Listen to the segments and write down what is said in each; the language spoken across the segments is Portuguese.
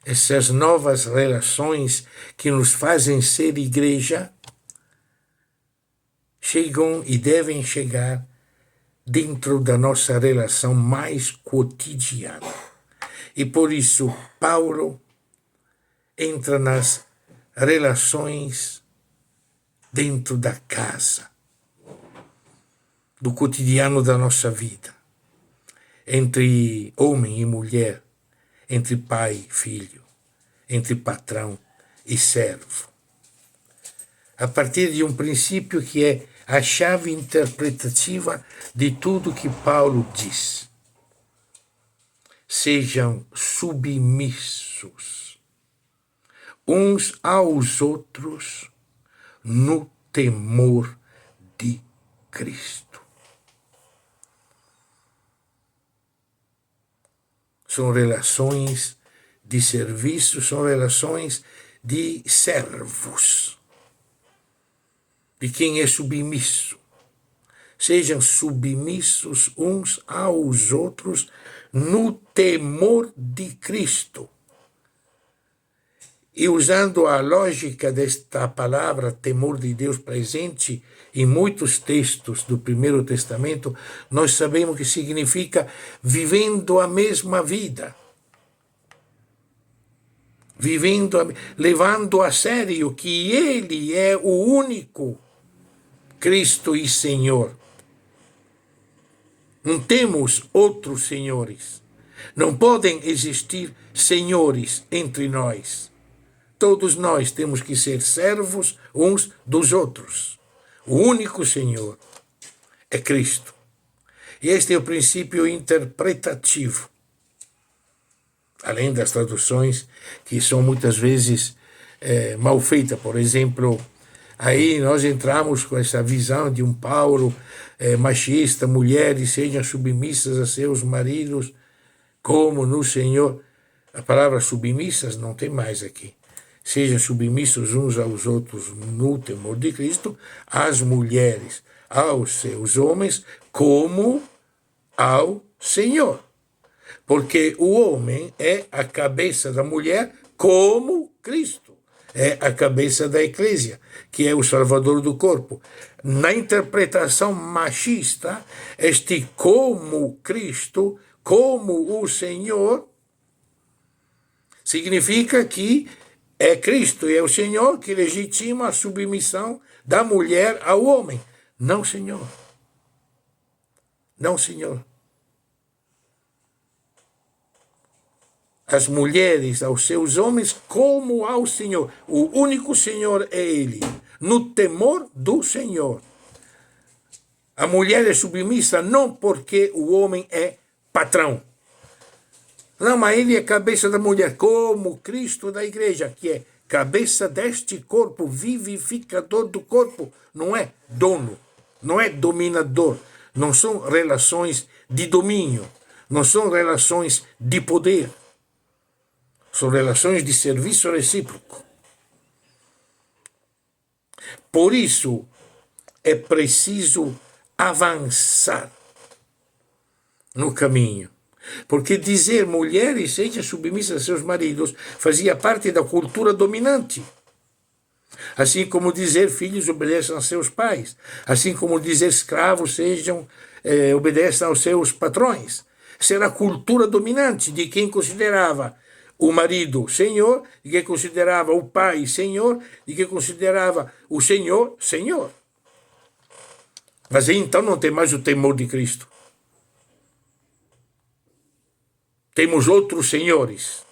essas novas relações que nos fazem ser igreja, chegam e devem chegar dentro da nossa relação mais cotidiana. E por isso, Paulo entra nas relações dentro da casa, do cotidiano da nossa vida, entre homem e mulher, entre pai e filho, entre patrão e servo. A partir de um princípio que é a chave interpretativa de tudo que Paulo diz. Sejam submissos uns aos outros no temor de Cristo. São relações de serviço, são relações de servos, de quem é submisso. Sejam submissos uns aos outros no temor de Cristo. E usando a lógica desta palavra, temor de Deus, presente em muitos textos do Primeiro Testamento, nós sabemos que significa vivendo a mesma vida. Levando a sério que Ele é o único Cristo e Senhor. Não temos outros senhores. Não podem existir senhores entre nós. Todos nós temos que ser servos uns dos outros. O único Senhor é Cristo. E este é o princípio interpretativo. Além das traduções que são muitas vezes mal feitas. Por exemplo, aí nós entramos com essa visão de um Paulo machista, mulheres sejam submissas a seus maridos como no Senhor. A palavra submissas não tem mais aqui. Sejam submissos uns aos outros no temor de Cristo, as mulheres aos seus homens como ao Senhor. Porque o homem é a cabeça da mulher como Cristo. É a cabeça da Eclésia, que é o salvador do corpo. Na interpretação machista, este como Cristo, como o Senhor, significa que é Cristo e é o Senhor que legitima a submissão da mulher ao homem. Não, Senhor. Não, Senhor. As mulheres aos seus homens como ao Senhor. O único Senhor é Ele, no temor do Senhor. A mulher é submissa não porque o homem é patrão. Não, mas ele é cabeça da mulher, como Cristo da igreja, que é cabeça deste corpo, vivificador do corpo. Não é dono, não é dominador. Não são relações de domínio, não são relações de poder. São relações de serviço recíproco. Por isso, é preciso avançar no caminho. Porque dizer mulheres sejam submissas a seus maridos fazia parte da cultura dominante. Assim como dizer filhos obedeçam a seus pais. Assim como dizer escravos obedeçam aos seus patrões. Essa era a cultura dominante de quem considerava o marido senhor, de quem considerava o pai senhor, de quem considerava o senhor, senhor. Mas aí então não tem mais o temor de Cristo. Temos outros senhores.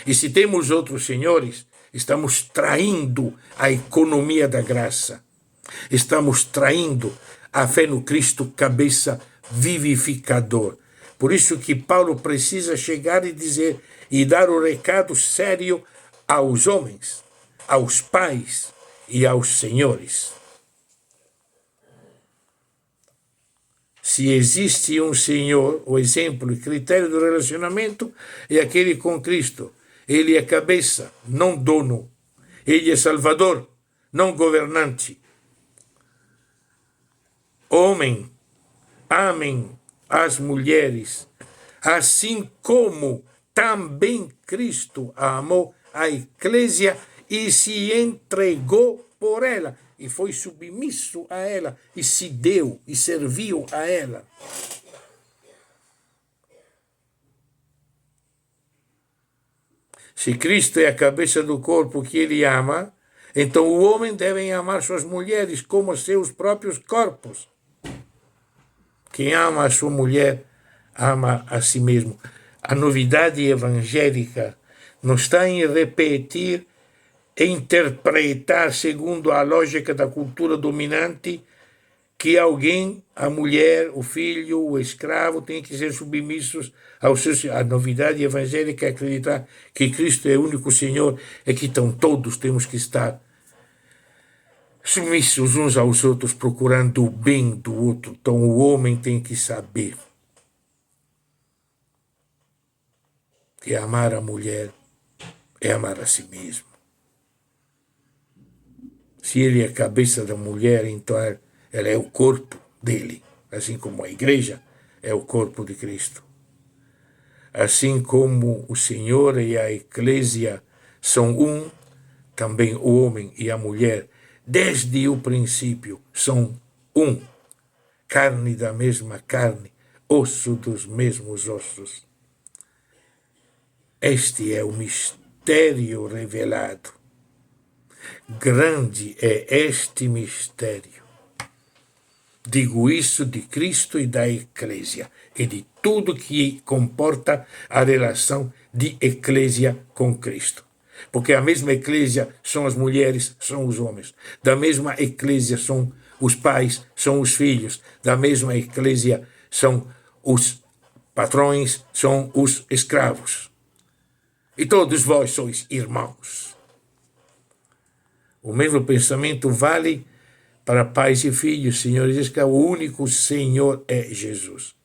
E se temos outros senhores, estamos traindo a economia da graça. Estamos traindo a fé no Cristo, cabeça vivificador. Por isso que Paulo precisa chegar e dizer e dar o recado sério aos homens, aos pais e aos senhores. Se existe um Senhor, o exemplo e critério do relacionamento é aquele com Cristo. Ele é cabeça, não dono. Ele é salvador, não governante. Homem, amem as mulheres, assim como também Cristo amou a Eclésia e se entregou por ela, e foi submisso a ela, e se deu, e serviu a ela. Se Cristo é a cabeça do corpo que ele ama, então o homem deve amar suas mulheres como seus próprios corpos. Quem ama a sua mulher, ama a si mesmo. A novidade evangélica não está em repetir e interpretar segundo a lógica da cultura dominante que alguém, a mulher, o filho, o escravo, tem que ser submissos ao seu... A novidade evangélica é acreditar que Cristo é o único Senhor e que então todos temos que estar submissos uns aos outros, procurando o bem do outro. Então o homem tem que saber que amar a mulher é amar a si mesmo. Se ele é a cabeça da mulher, então ela é o corpo dele, assim como a igreja é o corpo de Cristo. Assim como o Senhor e a Eclésia são um, também o homem e a mulher, desde o princípio, são um. Carne da mesma carne, osso dos mesmos ossos. Este é o mistério revelado. Grande é este mistério. Digo isso de Cristo e da Eclésia, e de tudo que comporta a relação de Eclésia com Cristo. Porque a mesma Eclésia são as mulheres, são os homens. Da mesma Eclésia são os pais, são os filhos. Da mesma Eclésia são os patrões, são os escravos. E todos vós sois irmãos. O mesmo pensamento vale para pais e filhos, senhores e escravos. O único Senhor é Jesus.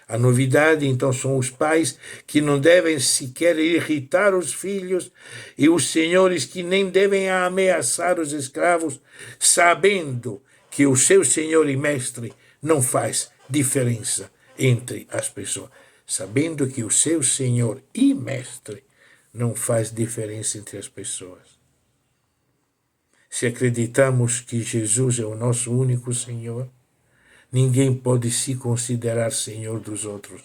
A novidade, então, são os pais que não devem sequer irritar os filhos e os senhores que nem devem ameaçar os escravos, sabendo que o seu senhor e mestre não faz diferença entre as pessoas. Sabendo que o seu senhor e mestre não faz diferença entre as pessoas. Se acreditamos que Jesus é o nosso único Senhor, ninguém pode se considerar senhor dos outros,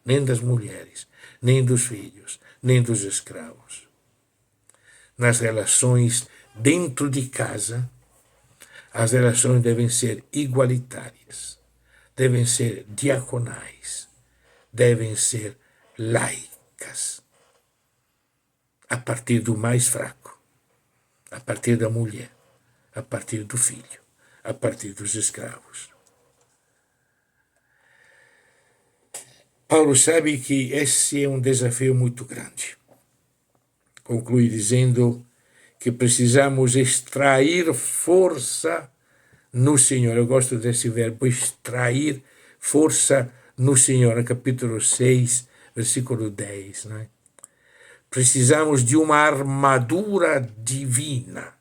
nem das mulheres, nem dos filhos, nem dos escravos. Nas relações dentro de casa, as relações devem ser igualitárias, devem ser diaconais, devem ser laicas, a partir do mais fraco, a partir da mulher, a partir do filho, a partir dos escravos. Paulo sabe que esse é um desafio muito grande. Conclui dizendo que precisamos extrair força no Senhor. Eu gosto desse verbo, extrair força no Senhor, no capítulo 6, versículo 10. Né? Precisamos de uma armadura divina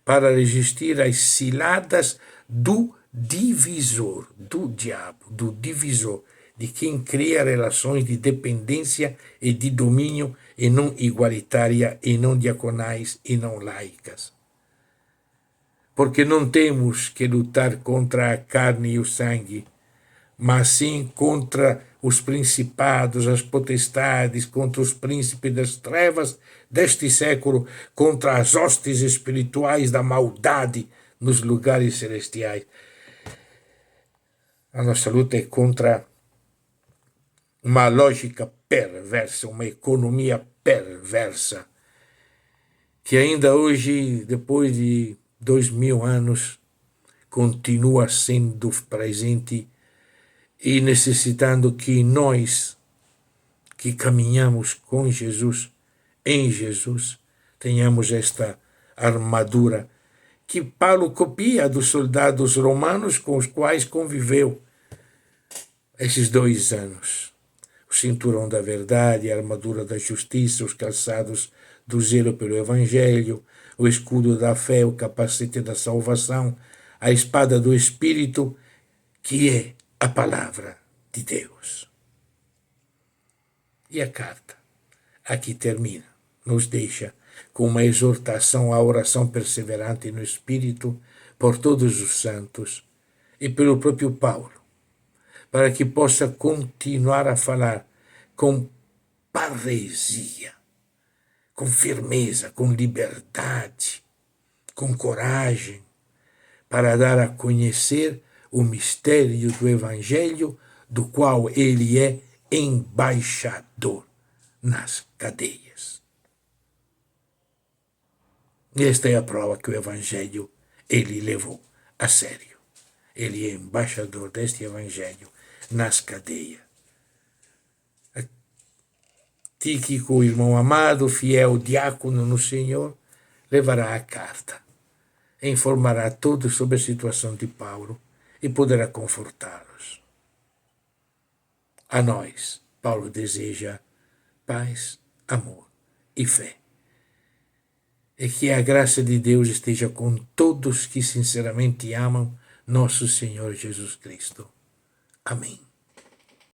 para resistir às ciladas do divisor, do diabo, do divisor, de quem cria relações de dependência e de domínio e não igualitária, e não diaconais, e não laicas. Porque não temos que lutar contra a carne e o sangue, mas sim contra os principados, as potestades, contra os príncipes das trevas deste século, contra as hostes espirituais da maldade nos lugares celestiais. A nossa luta é contra uma lógica perversa, uma economia perversa, que ainda hoje, depois de 2000 anos, continua sendo presente e necessitando que nós, que caminhamos com Jesus, em Jesus, tenhamos esta armadura que Paulo copia dos soldados romanos com os quais conviveu esses 2 anos. O cinturão da verdade, a armadura da justiça, os calçados do zelo pelo Evangelho, o escudo da fé, o capacete da salvação, a espada do Espírito, que é a palavra de Deus. E a carta aqui termina, nos deixa com uma exortação à oração perseverante no Espírito por todos os santos e pelo próprio Paulo, para que possa continuar a falar com parresia, com firmeza, com liberdade, com coragem, para dar a conhecer o mistério do Evangelho, do qual ele é embaixador nas cadeias. Esta é a prova que o Evangelho ele levou a sério. Ele é embaixador deste Evangelho nas cadeias. Tíquico, irmão amado, fiel diácono no Senhor, levará a carta, informará todos sobre a situação de Paulo e poderá confortá-los. A nós, Paulo deseja paz, amor e fé. E que a graça de Deus esteja com todos que sinceramente amam nosso Senhor Jesus Cristo. Amém.